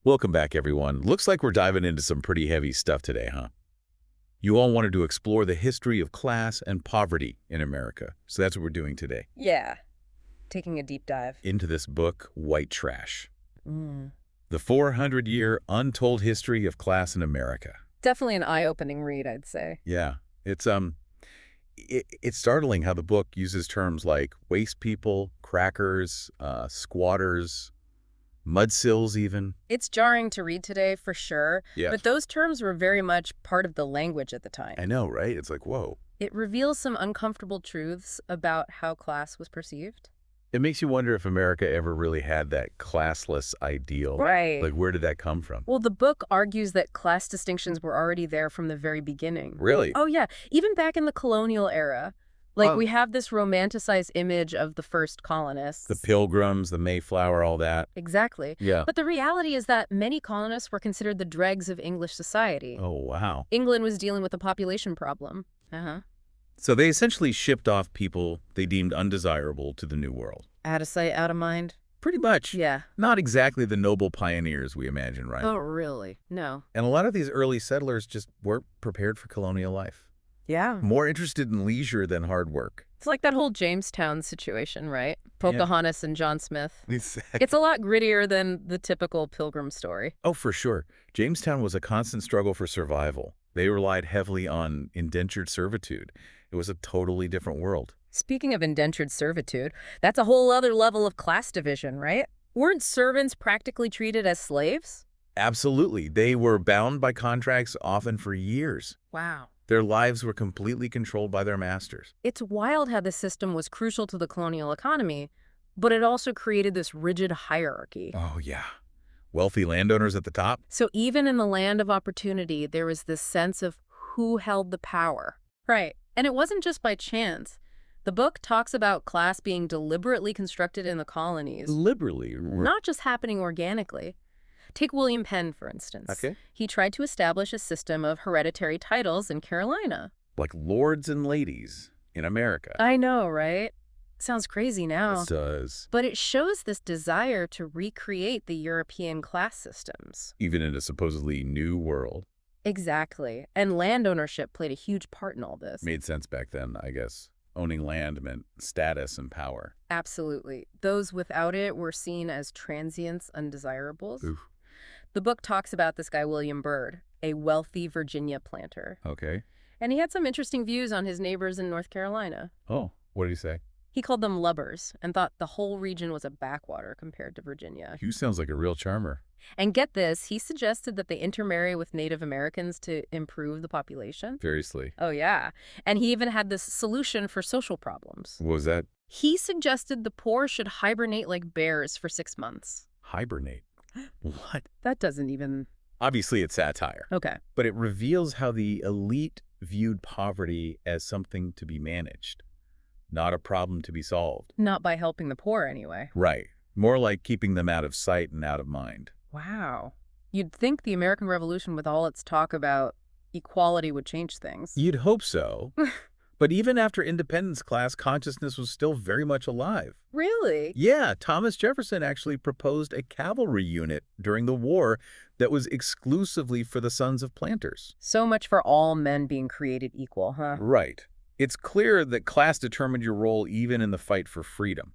Welcome back, everyone. Looks like we're diving into some pretty heavy stuff today, huh? You all wanted to explore the history of class and poverty in America, so that's what we're doing today. Yeah, taking a deep dive. Into this book, White Trash. Mm. The 400-year untold history of class in America. Definitely an eye-opening read, I'd say. Yeah, it's startling how the book uses terms like waste people, crackers, squatters, mudsills even. It's jarring to read today, for sure, Yeah. but those terms were very much part of the language at the time. I know, right? It's like, whoa. It reveals some uncomfortable truths about how class was perceived. It makes you wonder if America ever really had that classless ideal. Right. Like, where did that come from? Well, the book argues that class distinctions were already there from the very beginning. Really? Oh, yeah. Even back in the colonial era. Like, Oh. we have this romanticized image of the first colonists. The Pilgrims, the Mayflower, all that. Exactly. Yeah. But the reality is that many colonists were considered the dregs of English society. Oh, wow. England was dealing with a population problem. So they essentially shipped off people they deemed undesirable to the New World. Out of sight, out of mind? Pretty much. Yeah. Not exactly the noble pioneers we imagine, right? Oh, really? No. And a lot of these early settlers just weren't prepared for colonial life. Yeah. More interested in leisure than hard work. It's like that whole Jamestown situation, right? Pocahontas and John Smith. Exactly. It's a lot grittier than the typical Pilgrim story. Oh, for sure. Jamestown was a constant struggle for survival. They relied heavily on indentured servitude. It was a totally different world. Speaking of indentured servitude, that's a whole other level of class division, right? Weren't servants practically treated as slaves? Absolutely. They were bound by contracts often for years. Wow. Their lives were completely controlled by their masters. It's wild how the system was crucial to the colonial economy, but it also created this rigid hierarchy. Oh, yeah. Wealthy landowners at the top? So even in the land of opportunity, there was this sense of who held the power. Right. And it wasn't just by chance. The book talks about class being deliberately constructed in the colonies. Liberally. Not just happening organically. Take William Penn, for instance. Okay. He tried to establish a system of hereditary titles in Carolina. Like lords and ladies in America. I know, right? Sounds crazy now. It does. But it shows this desire to recreate the European class systems. Even in a supposedly new world. Exactly. And land ownership played a huge part in all this. Made sense back then, I guess. Owning land meant status and power. Absolutely. Those without it were seen as transients, undesirables. Oof. The book talks about this guy, William Byrd, a wealthy Virginia planter. Okay. And he had some interesting views on his neighbors in North Carolina. Oh, what did he say? He called them lubbers and thought the whole region was a backwater compared to Virginia. Hugh sounds like a real charmer. And get this, he suggested that they intermarry with Native Americans to improve the population. Seriously. Oh, yeah. And he even had this solution for social problems. What was that? He suggested the poor should hibernate like bears for 6 months. Hibernate. What? That doesn't even... Obviously, it's satire. Okay. But it reveals how the elite viewed poverty as something to be managed, not a problem to be solved. Not by helping the poor, anyway. Right. More like keeping them out of sight and out of mind. Wow. You'd think the American Revolution, with all its talk about equality, would change things. You'd hope so. But even after independence, class consciousness was still very much alive. Really? Yeah, Thomas Jefferson actually proposed a cavalry unit during the war that was exclusively for the sons of planters. So much for all men being created equal, huh? Right. It's clear that class determined your role even in the fight for freedom.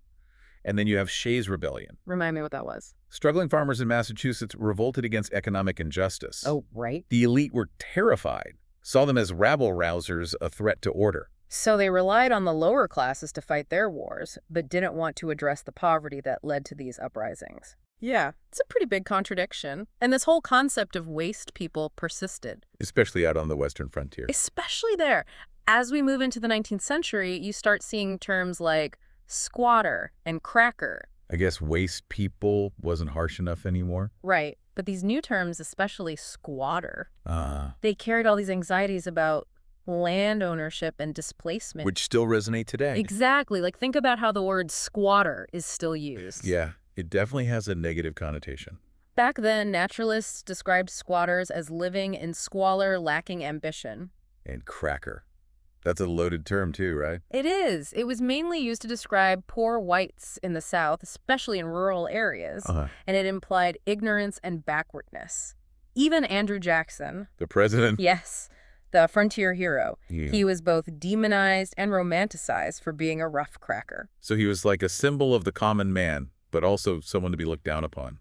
And then you have Shays' Rebellion. Remind me what that was. Struggling farmers in Massachusetts revolted against economic injustice. Oh, right. The elite were terrified, saw them as rabble-rousers, a threat to order. So they relied on the lower classes to fight their wars, but didn't want to address the poverty that led to these uprisings. Yeah, it's a pretty big contradiction. And this whole concept of waste people persisted. Especially out on the western frontier. Especially there. As we move into the 19th century, you start seeing terms like squatter and cracker. I guess waste people wasn't harsh enough anymore. Right. But these new terms, especially squatter, Ah. they carried all these anxieties about land ownership and displacement. Which still resonate today. Exactly. Like, think about how the word squatter is still used. Yeah, it definitely has a negative connotation. Back then, naturalists described squatters as living in squalor, lacking ambition. And cracker. That's a loaded term too, right? It is. It was mainly used to describe poor whites in the South, especially in rural areas, Uh-huh. and it implied ignorance and backwardness. Even Andrew Jackson, The president? yes, the frontier hero, Yeah. he was both demonized and romanticized for being a rough cracker. So he was like a symbol of the common man, but also someone to be looked down upon.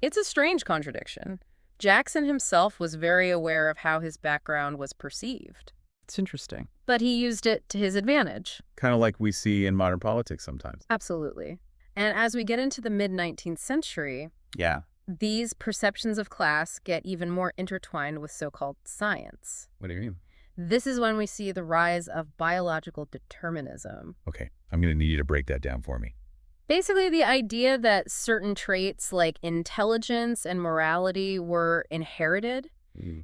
It's a strange contradiction. Jackson himself was very aware of how his background was perceived. It's interesting. But he used it to his advantage. Kind of like we see in modern politics sometimes. Absolutely. And as we get into the mid-19th century, Yeah. these perceptions of class get even more intertwined with so-called science. What do you mean? This is when we see the rise of biological determinism. Okay, I'm going to need you to break that down for me. Basically, the idea that certain traits like intelligence and morality were inherited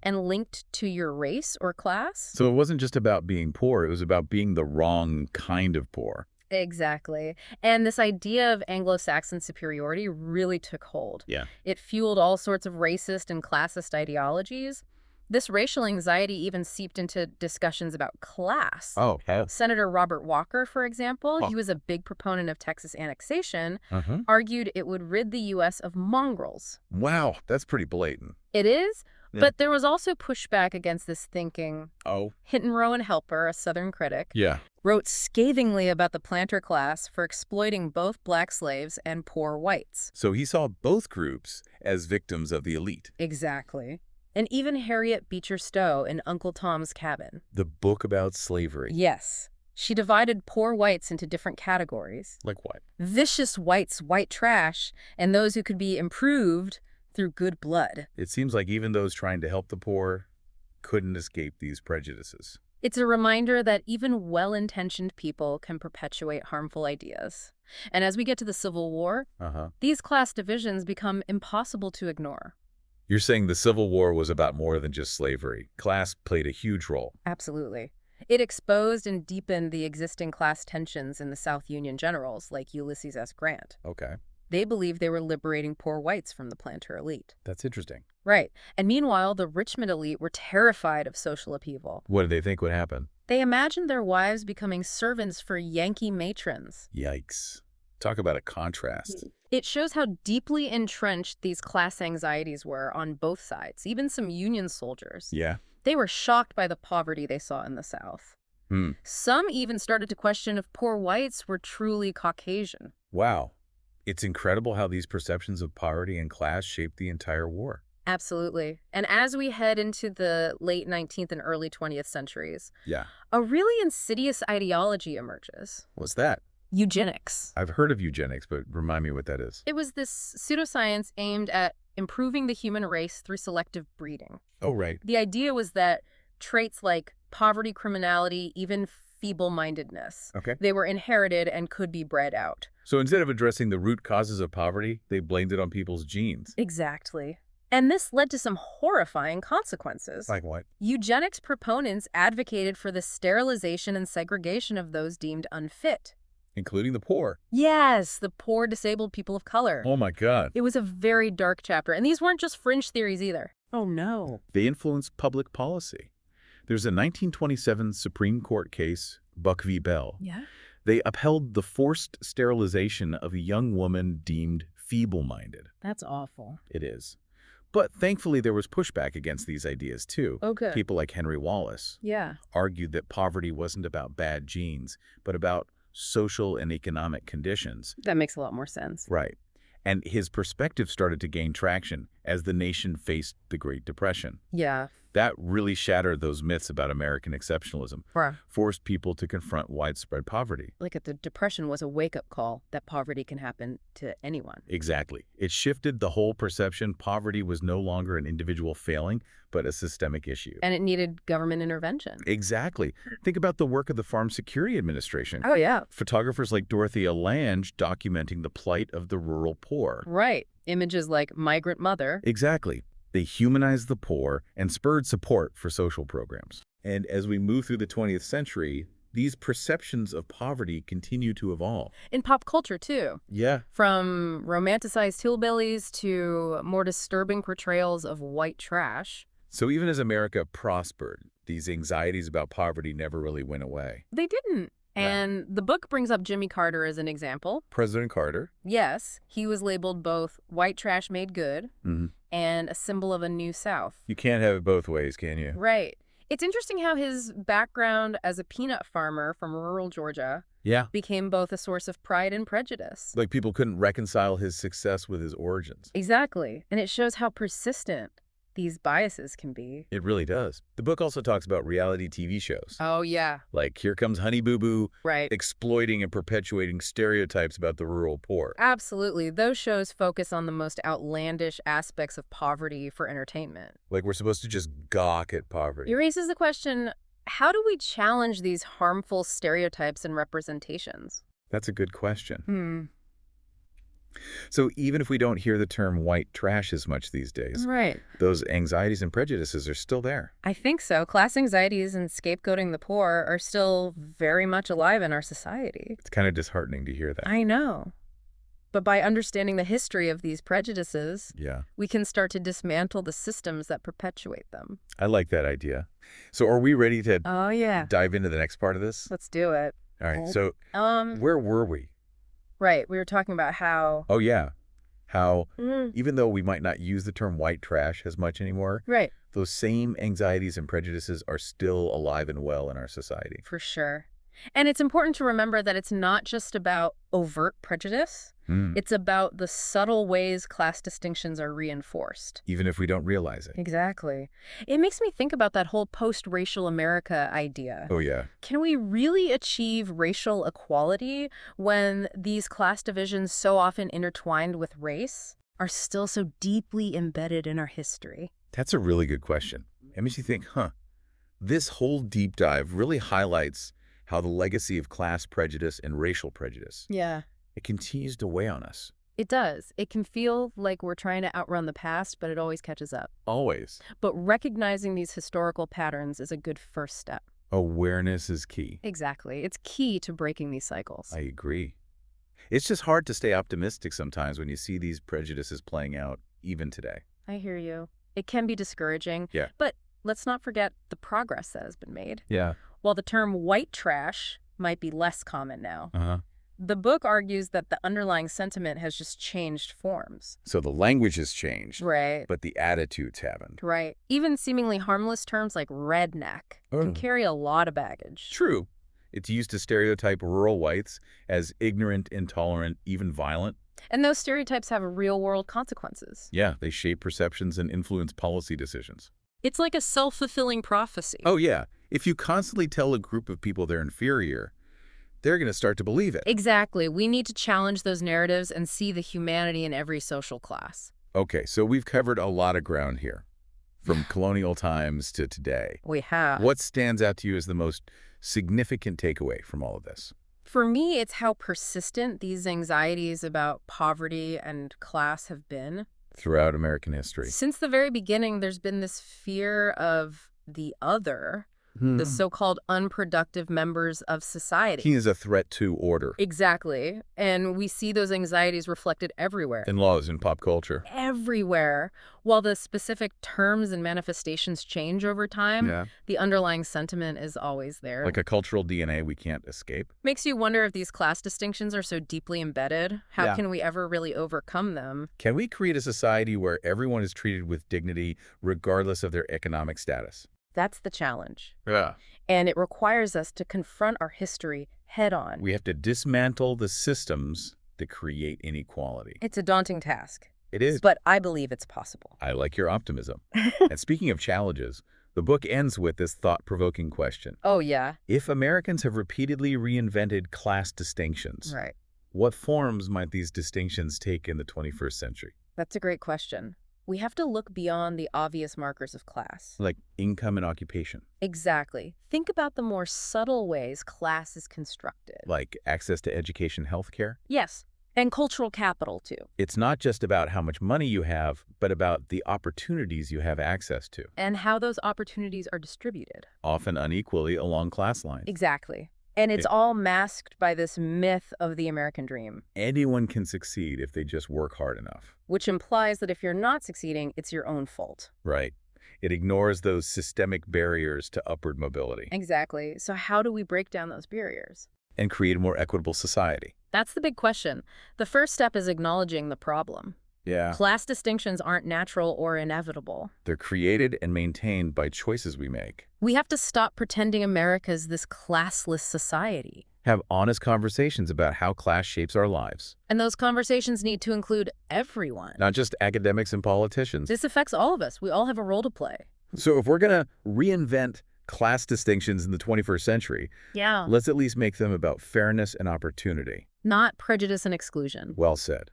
and linked to your race or class. So it wasn't just about being poor, it was about being the wrong kind of poor. Exactly. And this idea of Anglo-Saxon superiority really took hold. Yeah. It fueled all sorts of racist and classist ideologies. This racial anxiety even seeped into discussions about class. Oh, hell. Senator Robert Walker, for example, Oh. he was a big proponent of Texas annexation, Uh-huh. argued it would rid the U.S. of mongrels. Wow, that's pretty blatant. It is, Yeah. but there was also pushback against this thinking. Oh. Hinton Rowan Helper, a Southern critic, Yeah. wrote scathingly about the planter class for exploiting both black slaves and poor whites. So he saw both groups as victims of the elite. Exactly. And even Harriet Beecher Stowe in Uncle Tom's Cabin. The book about slavery. Yes. She divided poor whites into different categories. Like what? Vicious whites, white trash, and those who could be improved through good blood. It seems like even those trying to help the poor couldn't escape these prejudices. It's a reminder that even well-intentioned people can perpetuate harmful ideas. And as we get to the Civil War, Uh-huh. these class divisions become impossible to ignore. You're saying the Civil War was about more than just slavery. Class played a huge role. Absolutely. It exposed and deepened the existing class tensions in the South Union generals like Ulysses S. Grant. Okay. They believed they were liberating poor whites from the planter elite. That's interesting. Right. And meanwhile, the Richmond elite were terrified of social upheaval. What did they think would happen? They imagined their wives becoming servants for Yankee matrons. Yikes. Talk about a contrast. It shows how deeply entrenched these class anxieties were on both sides, even some Union soldiers. Yeah. They were shocked by the poverty they saw in the South. Some even started to question if poor whites were truly Caucasian. Wow. It's incredible how these perceptions of poverty and class shaped the entire war. Absolutely. And as we head into the late 19th and early 20th centuries, Yeah. a really insidious ideology emerges. What's that? Eugenics. I've heard of eugenics, but remind me what that is. It was this pseudoscience aimed at improving the human race through selective breeding. Oh, right. The idea was that traits like poverty, criminality, even feeble-mindedness, Okay. they were inherited and could be bred out. So instead of addressing the root causes of poverty, they blamed it on people's genes. Exactly. And this led to some horrifying consequences. Like what? Eugenics proponents advocated for the sterilization and segregation of those deemed unfit. Including the poor. Yes, the poor disabled people of color. Oh my God. It was a very dark chapter, and these weren't just fringe theories either. Oh no. They influenced public policy. There's a 1927 Supreme Court case, Buck v. Bell. Yeah? They upheld the forced sterilization of a young woman deemed feeble-minded. That's awful. It is. But thankfully, there was pushback against these ideas, too. Oh, good. People like Henry Wallace Yeah. argued that poverty wasn't about bad genes, but about social and economic conditions. That makes a lot more sense. Right. And his perspective started to gain traction as the nation faced the Great Depression. Yeah. That really shattered those myths about American exceptionalism, forced people to confront widespread poverty. Like the Depression was a wake-up call that poverty can happen to anyone. Exactly. It shifted the whole perception. Poverty was no longer an individual failing, but a systemic issue. And it needed government intervention. Exactly. Think about the work of the Farm Security Administration. Oh, yeah. Photographers like Dorothea Lange documenting the plight of the rural poor. Right. Images like migrant mother. Exactly. They humanized the poor and spurred support for social programs. And as we move through the 20th century, these perceptions of poverty continue to evolve. In pop culture, too. Yeah. From romanticized hillbillies to more disturbing portrayals of white trash. So even as America prospered, these anxieties about poverty never really went away. They didn't. And the book brings up Jimmy Carter as an example. President Carter. Yes, he was labeled both white trash made good Mm-hmm. and a symbol of a new South. You can't have it both ways, can you? Right. It's interesting how his background as a peanut farmer from rural Georgia Yeah. became both a source of pride and prejudice. Like people couldn't reconcile his success with his origins. Exactly. And it shows how persistent these biases can be. It really does. The book also talks about reality TV shows. Oh, yeah. Like Here Comes Honey Boo Boo, Right. exploiting and perpetuating stereotypes about the rural poor. Absolutely. Those shows focus on the most outlandish aspects of poverty for entertainment. Like we're supposed to just gawk at poverty. It raises the question, how do we challenge these harmful stereotypes and representations? That's a good question. So even if we don't hear the term white trash as much these days, Right. those anxieties and prejudices are still there. I think so. Class anxieties and scapegoating the poor are still very much alive in our society. It's kind of disheartening to hear that. I know. But by understanding the history of these prejudices, Yeah, we can start to dismantle the systems that perpetuate them. I like that idea. So are we ready to Oh, yeah. dive into the next part of this? Let's do it. All right, so Um, where were we? right. We were talking about how... Oh, yeah. How Mm, even though we might not use the term white trash as much anymore, right. those same anxieties and prejudices are still alive and well in our society. For sure. And it's important to remember that it's not just about overt prejudice. It's about the subtle ways class distinctions are reinforced. Even if we don't realize it. Exactly. It makes me think about that whole post-racial America idea. Oh, yeah. Can we really achieve racial equality when these class divisions, so often intertwined with race, are still so deeply embedded in our history? That's a really good question. It makes you think, this whole deep dive really highlights how the legacy of class prejudice and racial prejudice, Yeah. it continues to weigh on us. It does. It can feel like we're trying to outrun the past, but it always catches up. Always. But recognizing these historical patterns is a good first step. Awareness is key. Exactly. It's key to breaking these cycles. I agree. It's just hard to stay optimistic sometimes when you see these prejudices playing out even today. I hear you. It can be discouraging. Yeah. But let's not forget the progress that has been made. Yeah. While the term white trash might be less common now, Uh-huh. the book argues that the underlying sentiment has just changed forms. So the language has changed, Right. but the attitudes haven't. Right. Even seemingly harmless terms like redneck can carry a lot of baggage. True. It's used to stereotype rural whites as ignorant, intolerant, even violent. And those stereotypes have real-world consequences. Yeah, they shape perceptions and influence policy decisions. It's like a self-fulfilling prophecy. Oh, yeah. If you constantly tell a group of people they're inferior, they're going to start to believe it. Exactly. We need to challenge those narratives and see the humanity in every social class. Okay, so we've covered a lot of ground here, from colonial times to today. We have. What stands out to you as the most significant takeaway from all of this? For me, it's how persistent these anxieties about poverty and class have been. Throughout American history. Since the very beginning, there's been this fear of the other, the so-called unproductive members of society. He is a threat to order. Exactly. And we see those anxieties reflected everywhere. In laws, in pop culture. Everywhere. While the specific terms and manifestations change over time, Yeah. the underlying sentiment is always there. Like a cultural DNA we can't escape. Makes you wonder if these class distinctions are so deeply embedded. How Yeah. can we ever really overcome them? Can we create a society where everyone is treated with dignity regardless of their economic status? That's the challenge. Yeah. And it requires us to confront our history head on. We have to dismantle the systems that create inequality. It's a daunting task, It is. but I believe it's possible. I like your optimism. And speaking of challenges, the book ends with this thought-provoking question. Oh, yeah. If Americans have repeatedly reinvented class distinctions, Right. what forms might these distinctions take in the 21st century? That's a great question. We have to look beyond the obvious markers of class. Like income and occupation, Exactly. Think about the more subtle ways class is constructed. like access to education, healthcare. Yes, and cultural capital, too. It's not just about how much money you have, but about the opportunities you have access to, And how those opportunities are distributed. often unequally along class lines. Exactly. And it's Yeah. all masked by this myth of the American dream, Anyone can succeed if they just work hard enough. which implies that if you're not succeeding, it's your own fault. Right. It ignores those systemic barriers to upward mobility Exactly. So how do we break down those barriers? and create a more equitable society. That's the big question. The first step is acknowledging the problem. Yeah. Class distinctions aren't natural or inevitable. They're created and maintained by choices we make. We have to stop pretending America's this classless society. Have honest conversations about how class shapes our lives, And those conversations need to include everyone. not just academics and politicians. This affects all of us. We all have a role to play. So if we're going to reinvent class distinctions in the 21st century, Yeah. let's at least make them about fairness and opportunity. Not prejudice and exclusion. Well said.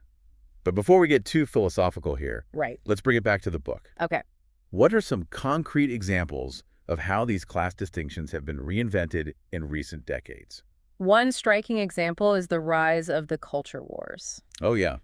But before we get too philosophical here, Right. let's bring it back to the book. Okay. What are some concrete examples of how these class distinctions have been reinvented in recent decades? One striking example is the rise of the culture wars. Oh, yeah.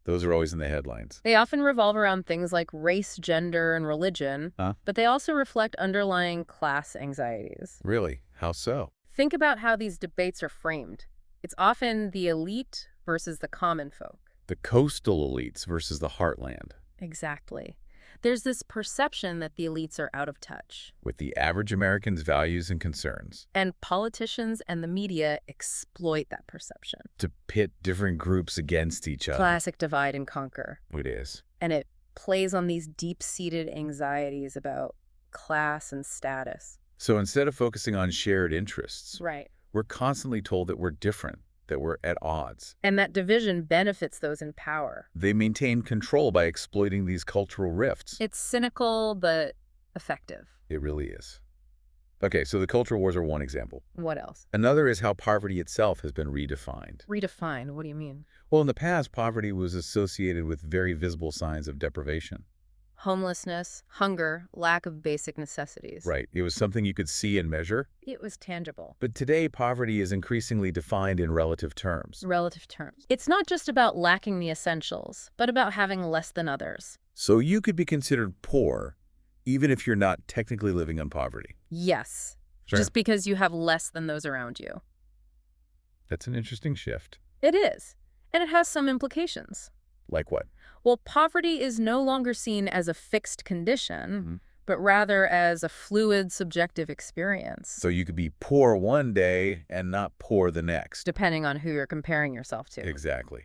Those are always in the headlines. They often revolve around things like race, gender, and religion, but they also reflect underlying class anxieties. Really? How so? Think about how these debates are framed. It's often the elite versus the common folk. The coastal elites versus the heartland, Exactly. There's this perception that the elites are out of touch. with the average American's values and concerns, And politicians and the media exploit that perception. to pit different groups against each other. Classic divide and conquer. It is. And it plays on these deep-seated anxieties about class and status. So instead of focusing on shared interests, Right. we're constantly told that we're different, that we're at odds. And that division benefits those in power. They maintain control by exploiting these cultural rifts. It's cynical, but effective. It really is. Okay, so the culture wars are one example. What else? Another is how poverty itself has been redefined. Redefine. What do you mean? Well, in the past, poverty was associated with very visible signs of deprivation. Homelessness, hunger, lack of basic necessities. Right. It was something you could see and measure. It was tangible. But today, poverty is increasingly defined in relative terms. Relative terms. It's not just about lacking the essentials, but about having less than others. So you could be considered poor, even if you're not technically living in poverty. Yes. Sure. Just because you have less than those around you. That's an interesting shift. It is. And it has some implications. Like what? Well, poverty is no longer seen as a fixed condition, but rather as a fluid, subjective experience. So you could be poor one day and not poor the next. Depending on who you're comparing yourself to. Exactly.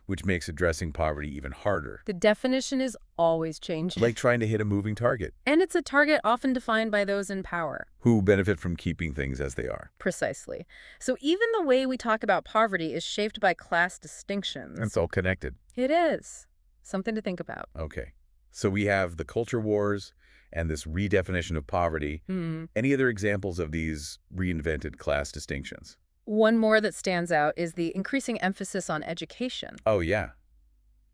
Which makes addressing poverty even harder. The definition is always changing. Like trying to hit a moving target. And it's a target often defined by those in power. Who benefit from keeping things as they are. Precisely. So even the way we talk about poverty is shaped by class distinctions. It's all connected. It is. Something to think about. Okay. So we have the culture wars and this redefinition of poverty. Any other examples of these reinvented class distinctions? One more that stands out is the increasing emphasis on education. Oh, yeah.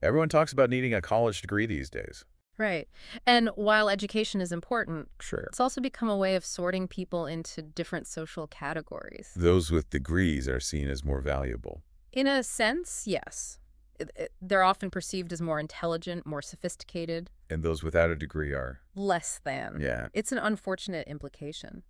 Everyone talks about needing a college degree these days. Right. And while education is important, Sure. it's also become a way of sorting people into different social categories. Those with degrees are seen as more valuable. In a sense, yes. They're often perceived as more intelligent, more sophisticated. And those without a degree are. Less than. Yeah. It's an unfortunate implication,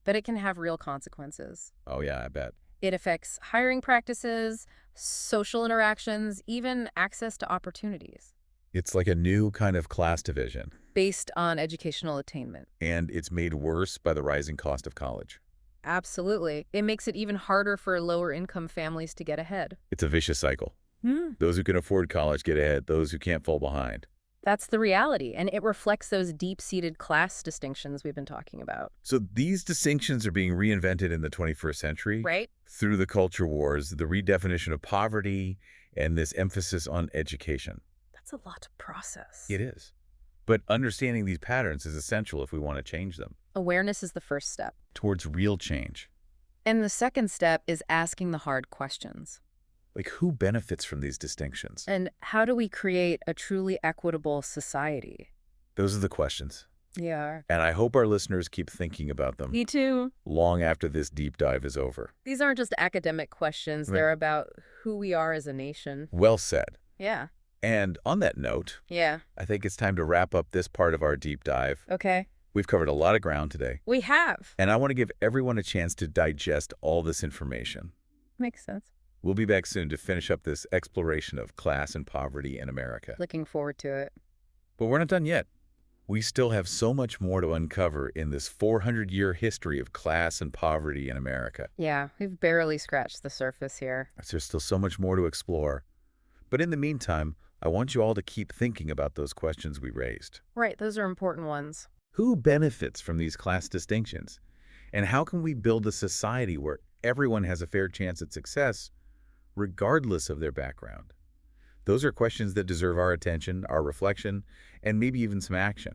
but it can have real consequences. Oh, yeah, I bet. It affects hiring practices, social interactions, even access to opportunities. It's like a new kind of class division. Based on educational attainment. And it's made worse by the rising cost of college. Absolutely. It makes it even harder for lower-income families to get ahead. It's a vicious cycle. Those who can afford college get ahead, those who can't fall behind. That's the reality, and it reflects those deep-seated class distinctions we've been talking about. So these distinctions are being reinvented in the 21st century. Right? Through the culture wars, the redefinition of poverty, and this emphasis on education. That's a lot to process. It is. But understanding these patterns is essential if we want to change them. Awareness is the first step. Towards real change. And the second step is asking the hard questions. Like, who benefits from these distinctions? And how do we create a truly equitable society? Those are the questions. Yeah. And I hope our listeners keep thinking about them Me too. long after this deep dive is over. These aren't just academic questions. Right. They're about who we are as a nation. Well said. Yeah. And on that note, Yeah. I think it's time to wrap up this part of our deep dive. Okay. We've covered a lot of ground today. We have. And I want to give everyone a chance to digest all this information. Makes sense. We'll be back soon to finish up this exploration of class and poverty in America. Looking forward to it. But we're not done yet. We still have so much more to uncover in this 400-year history of class and poverty in America. Yeah, we've barely scratched the surface here. There's still so much more to explore. But in the meantime, I want you all to keep thinking about those questions we raised. Right, those are important ones. Who benefits from these class distinctions? And how can we build a society where everyone has a fair chance at success, regardless of their background? Those are questions that deserve our attention, our reflection, and maybe even some action.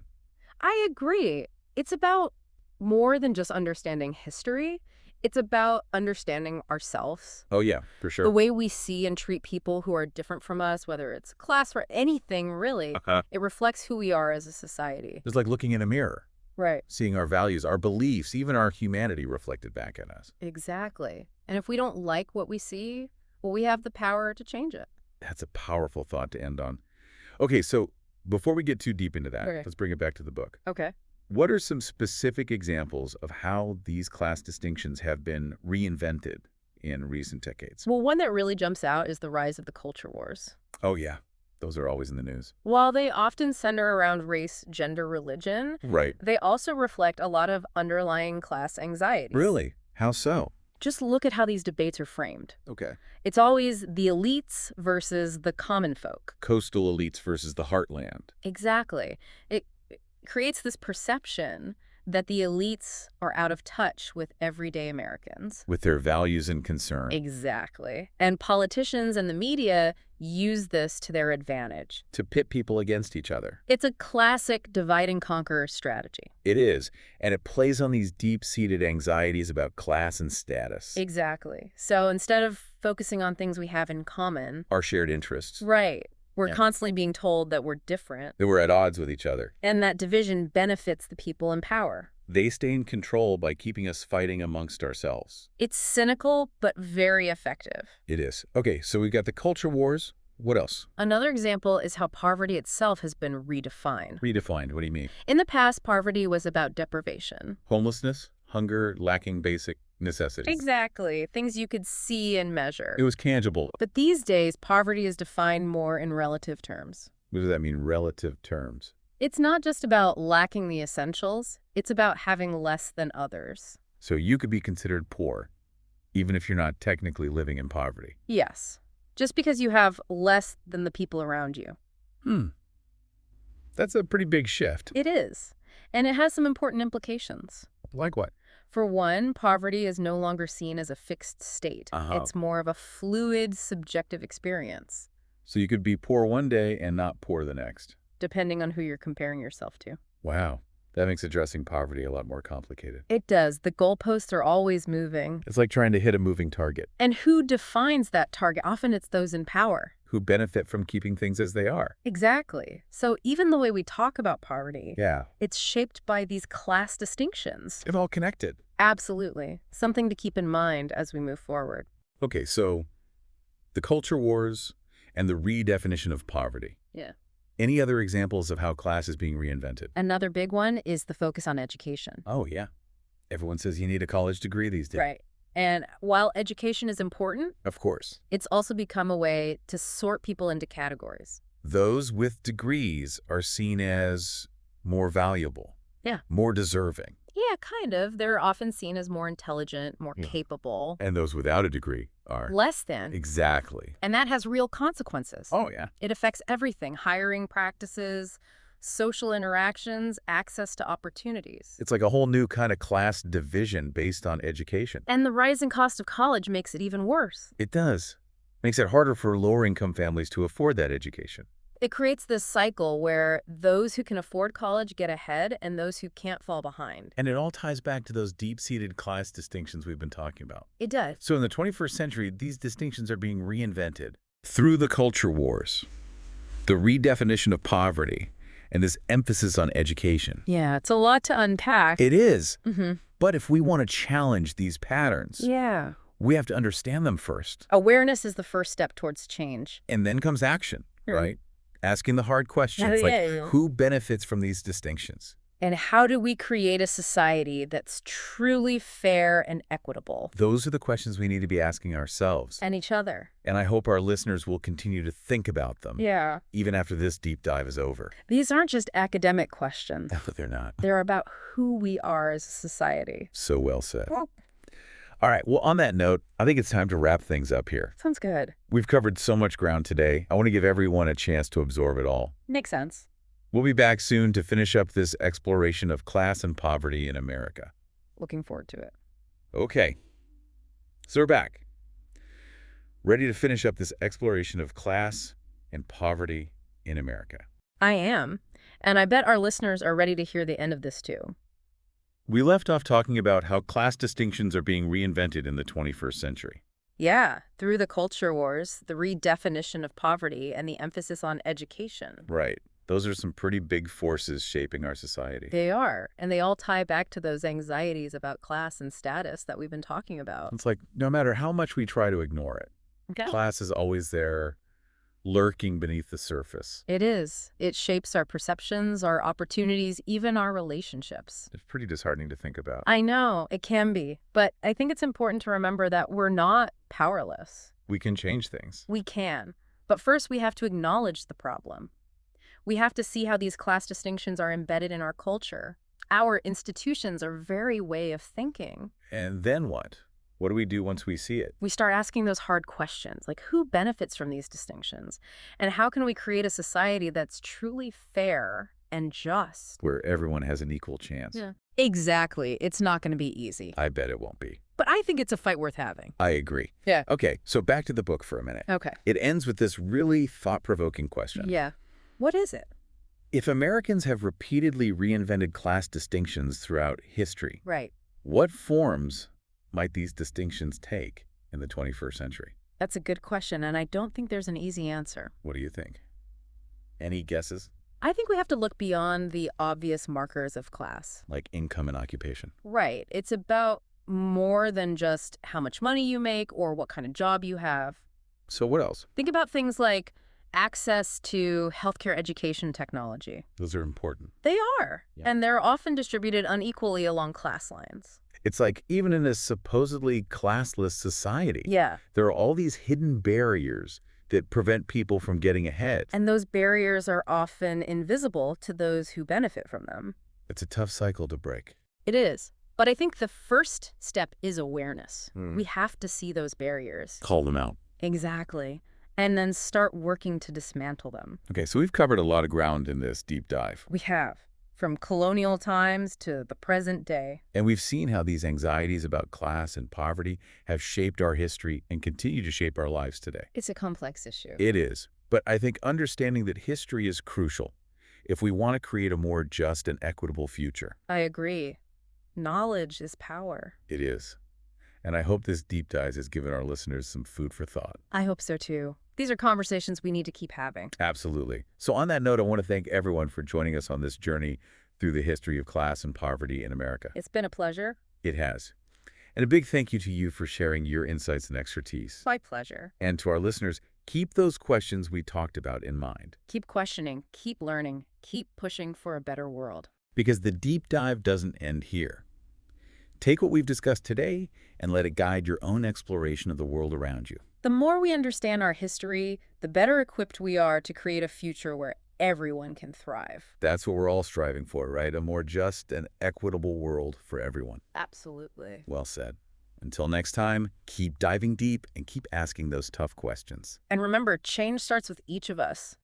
I agree. It's about more than just understanding history. It's about understanding ourselves. Oh yeah, for sure. The way we see and treat people who are different from us, whether it's class or anything really, it reflects who we are as a society. It's like looking in a mirror, Right. seeing our values, our beliefs, even our humanity reflected back at us. Exactly. And if we don't like what we see, well, we have the power to change it. That's a powerful thought to end on. Okay, so before we get too deep into that, Okay. let's bring it back to the book. Okay. What are some specific examples of how these class distinctions have been reinvented in recent decades? Well, one that really jumps out is the rise of the culture wars. Oh yeah, those are always in the news. While they often center around race, gender, religion, Right. they also reflect a lot of underlying class anxieties. Really? How so? Just look at how these debates are framed. Okay. It's always the elites versus the common folk. Coastal elites versus the heartland. Exactly. It creates this perception that the elites are out of touch with everyday Americans. With their values and concern. Exactly. And politicians and the media use this to their advantage. To pit people against each other. It's a classic divide and conquer strategy. It is, and it plays on these deep-seated anxieties about class and status. Exactly. So instead of focusing on things we have in common, Our shared interests. right, we're Yeah. constantly being told that we're different, That we're at odds with each other. and that division benefits the people in power. They stay in control by keeping us fighting amongst ourselves. It's cynical, but very effective. It is. Okay, so we've got the culture wars. What else? Another example is how poverty itself has been redefined. Redefined. What do you mean? In the past, poverty was about deprivation. Homelessness, hunger, lacking basic necessities. Exactly. Things you could see and measure. It was tangible. But these days, poverty is defined more in relative terms. What does that mean, relative terms? It's not just about lacking the essentials. It's about having less than others. So you could be considered poor, even if you're not technically living in poverty. Yes. Just because you have less than the people around you. That's a pretty big shift. It is. And it has some important implications. Like what? For one, poverty is no longer seen as a fixed state. It's more of a fluid, subjective experience, So you could be poor one day and not poor the next. depending on who you're comparing yourself to. Wow. That makes addressing poverty a lot more complicated. It does. The goalposts are always moving. It's like trying to hit a moving target. And who defines that target? Often it's those in power. Who benefit from keeping things as they are. Exactly. So even the way we talk about poverty, Yeah. it's shaped by these class distinctions. It's all connected. Absolutely. Something to keep in mind as we move forward. Okay, so the culture wars and the redefinition of poverty. Yeah. Any other examples of how class is being reinvented? Another big one is the focus on education. Oh, yeah. Everyone says you need a college degree these days. Right. And while education is important, Of course. it's also become a way to sort people into categories. Those with degrees are seen as more valuable. Yeah. More deserving. Yeah, kind of. They're often seen as more intelligent, more Yeah. capable, And those without a degree are. less than. Exactly. And that has real consequences. Oh, yeah. It affects everything: hiring practices, social interactions, access to opportunities. It's like a whole new kind of class division based on education. And the rising cost of college makes it even worse. It does. Makes it harder for lower-income families to afford that education. It creates this cycle where those who can afford college get ahead and those who can't fall behind. And it all ties back to those deep-seated class distinctions we've been talking about. It does. So in the 21st century, these distinctions are being reinvented through the culture wars, the redefinition of poverty, and this emphasis on education. Yeah, it's a lot to unpack. It is. Mm-hmm. But if we want to challenge these patterns, Yeah. we have to understand them first. Awareness is the first step towards change. And then comes action, Hmm. right? Asking the hard questions, Yeah. like who benefits from these distinctions? And how do we create a society that's truly fair and equitable? Those are the questions we need to be asking ourselves. And each other. And I hope our listeners will continue to think about them, Yeah. even after this deep dive is over. These aren't just academic questions. No, they're not. They're about who we are as a society. So well said. All right, well, on that note, I think it's time to wrap things up here. Sounds good. We've covered so much ground today. I want to give everyone a chance to absorb it all. Makes sense. We'll be back soon to finish up this exploration of class and poverty in America. Looking forward to it. Okay, so we're back. Ready to finish up this exploration of class and poverty in America. I am. And I bet our listeners are ready to hear the end of this too. We left off talking about how class distinctions are being reinvented in the 21st century. Yeah, through the culture wars, the redefinition of poverty, and the emphasis on education. Right. Those are some pretty big forces shaping our society. They are, and they all tie back to those anxieties about class and status that we've been talking about. It's like no matter how much we try to ignore it, Okay. class is always there, lurking beneath the surface. It is. It shapes our perceptions, our opportunities, even our relationships. It's pretty disheartening to think about. I know, it can be, but I think it's important to remember that we're not powerless. We can change things. We can, but first we have to acknowledge the problem. We have to see how these class distinctions are embedded in our culture. Our institutions are very way of thinking. And then what? What do we do once we see it? We start asking those hard questions, like who benefits from these distinctions? And how can we create a society that's truly fair and just? Where everyone has an equal chance. Yeah. Exactly. It's not going to be easy. I bet it won't be. But I think it's a fight worth having. I agree. Yeah. Okay, so back to the book for a minute. Okay. It ends with this really thought-provoking question. Yeah. What is it? If Americans have repeatedly reinvented class distinctions throughout history, Right. what forms might these distinctions take in the 21st century? That's a good question, and I don't think there's an easy answer. What do you think? Any guesses? I think we have to look beyond the obvious markers of class. Like income and occupation? Right. It's about more than just how much money you make or what kind of job you have. So what else? Think about things like access to healthcare education technology. Those are important. They are, Yeah. and they're often distributed unequally along class lines. It's like even in a supposedly classless society, Yeah. there are all these hidden barriers that prevent people from getting ahead. And those barriers are often invisible to those who benefit from them. It's a tough cycle to break. It is. But I think the first step is awareness. Hmm. We have to see those barriers. Call them out. Exactly. And then start working to dismantle them. Okay, so we've covered a lot of ground in this deep dive. We have. From colonial times to the present day. And we've seen how these anxieties about class and poverty have shaped our history and continue to shape our lives today. It's a complex issue. It is. But I think understanding that history is crucial if we want to create a more just and equitable future. I agree. Knowledge is power. It is. And I hope this deep dive has given our listeners some food for thought. I hope so too. These are conversations we need to keep having. Absolutely. So on that note, I want to thank everyone for joining us on this journey through the history of class and poverty in America. It's been a pleasure. It has. And a big thank you to you for sharing your insights and expertise. My pleasure. And to our listeners, keep those questions we talked about in mind. Keep questioning, keep learning, keep pushing for a better world. Because the deep dive doesn't end here. Take what we've discussed today and let it guide your own exploration of the world around you. The more we understand our history, the better equipped we are to create a future where everyone can thrive. That's what we're all striving for, right? A more just and equitable world for everyone. Absolutely. Well said. Until next time, keep diving deep and keep asking those tough questions. And remember, change starts with each of us.